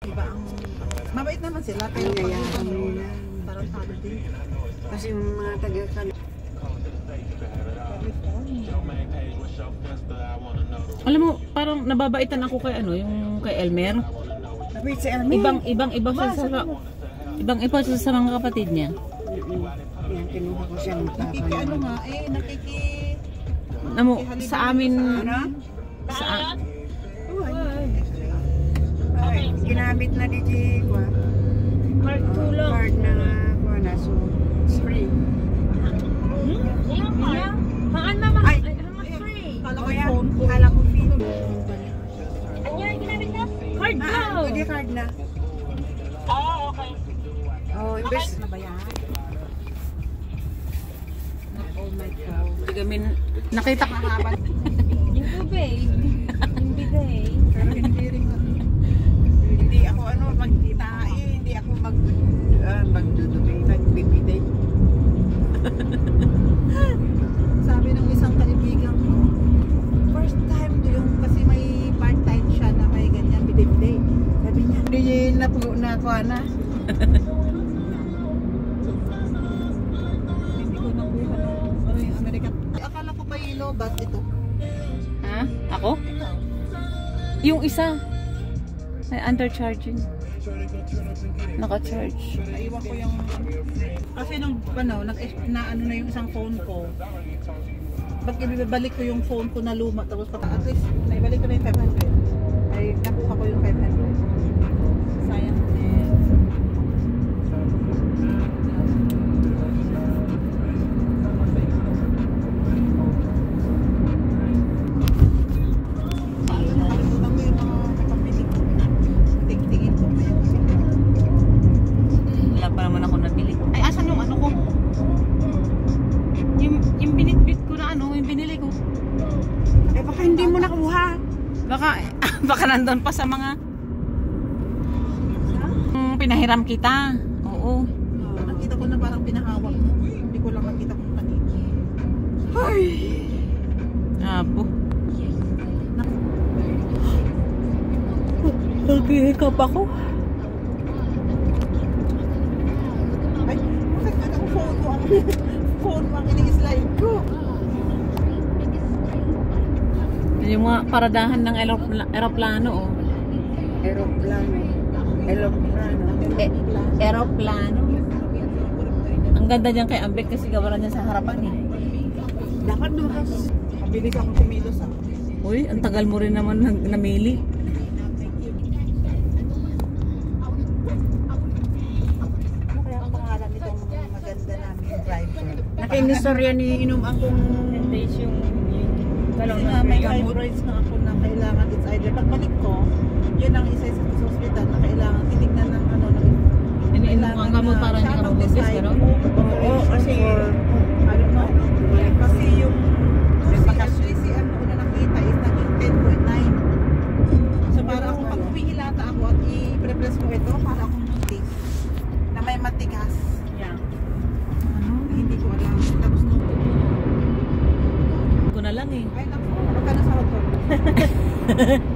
Iba ang mabait naman sila pero pag parang talo din. Kasi yung mga taga-kan. Alam mo, parang nababaitan ako kay ano, yung kay Elmer. Nabait si Elmer. Ibang-iba siya sa mga kapatid niya. Yan, kinuha ko siya ng Nakiki ano nga Sa amin, ginamit na di Jigwa. Card 2 lang. Card na kuha na. So, it's free. Haan mama. Ay, free. Kala ko Kuya, phone ko. kala ko fee. Ano yung ginamit na? Card daw. Pwede card na. Okay. Oh, imbes. Na ba yan? Oh my God. nakita ko. Yung tubig. Yung bigay. Pero hindi rin hindi ako magkita hindi ako magbibiday. Sabi ng isang kaibigan ko, first time yung kasi may part-time siya na may ganyan biday. Sabi niya, Hindi na kuha na. hindi ko nakuha yung American. Akala ko pa yelo, but ito. Ha? Ako? Yung isa. Ay, undercharging. Naka-charge. Naiwan ko yung kasi nung na yung isang phone ko. Ba't ibibalik ko yung phone ko na luma tapos at least naibalik ko na yung 500. Ay nakuha ko yung 500. Sayang din. Nakalimutan ko yung mga kapamili ko. Tingin ko pa yung Wala pa naman ako nabili. Ay, asan yung ano ko? Yung binitbit ko na ano, yung binili ko. Eh, baka hindi mo nakuha. Baka nandun pa sa mga pinahiram kita. Oo. nakita ko na parang pinahawak mo. Hindi ko lang nakita kung kanino. Ay! Abo. Nag-hiccup ako. Ay, bakit ang phone mo ang phone mo ang ini-slide ko? Yung mga paradahan ng aeroplano, oh. Aeroplano. Aeroplano. Ang ganda niyan kay Ambek kasi gawaran niya sa harapan eh. Dapat dumas. Mabilis akong kumilos ah. Uy, ang tagal mo rin naman namili. Ano kaya ang pangalan nitong maganda namin driver? Nakainistorya ni Inom akong Yung Kasi nga may hemorrhoids na ako na kailangan it's either pagbalik ko, yun ang isa sa hospital na kailangan titignan ng ano ng Iniinom ang gamot para hindi ka magbubis, pero? Oo, kasi I don't know. Kasi yung si ano una nakita is naging 10.9. So para ako pag humihilata ako at i-prepress ko ito para akong muntis na may matigas. Yeah. Hindi ko alam. Tapos nung Ko na lang eh. ay naku, magkano sa hotel?